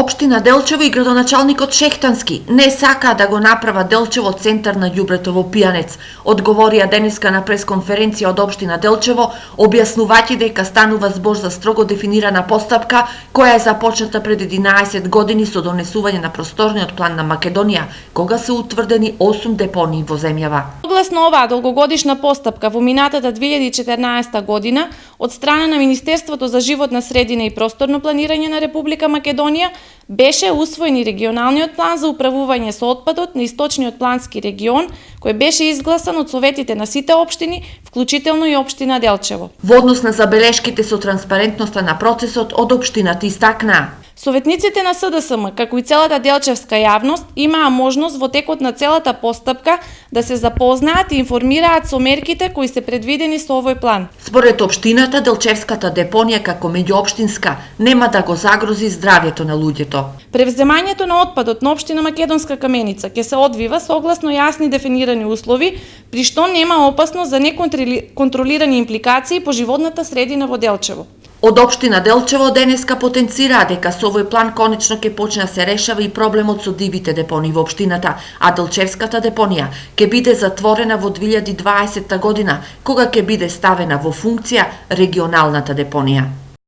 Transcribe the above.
Општина Делчево и градоначалникот Шехтански не сакаа да го направа Делчево центар на ѓубрето во пијанец. Одговорија денеска на пресконференција од Општина Делчево, објаснувајќи дека станува збор за строго дефинирана постапка која е започната пред 11 години со донесување на просторниот план на Македонија, кога се утврдени 8 депонии во земјава. Согласно оваа долгогодишна постапка во минатата 2014 година од страна на Министерството за животна средина и просторно планирање на Република Македонија беше усвоен и регионалниот план за управување со отпадот на источниот плански регион, кој беше изгласан од советите на сите општини, вклучително и општина Делчево. Во однос на забелешките со транспарентноста на процесот, од општината истакнаа: советниците на СДСМ, како и целата делчевска јавност, имаа можност во текот на целата постапка да се запознаат и информираат со мерките кои се предвидени со овој план. Според општината, Делчевската депонија како меѓуопштинска нема да го загрози здравјето на луѓето. Превземањето на отпадот на општина Македонска Каменица ќе се одвива согласно јасни дефинирани услови, при што нема опасност за неконтролирани импликации по животната средина во Делчево. Од општина Делчево денеска потенцираа дека со овој план конечно ќе почне да се решава и проблемот со дивите депонии во општината, а Делчевската депонија ќе биде затворена во 2020 година, кога ќе биде ставена во функција регионалната депонија.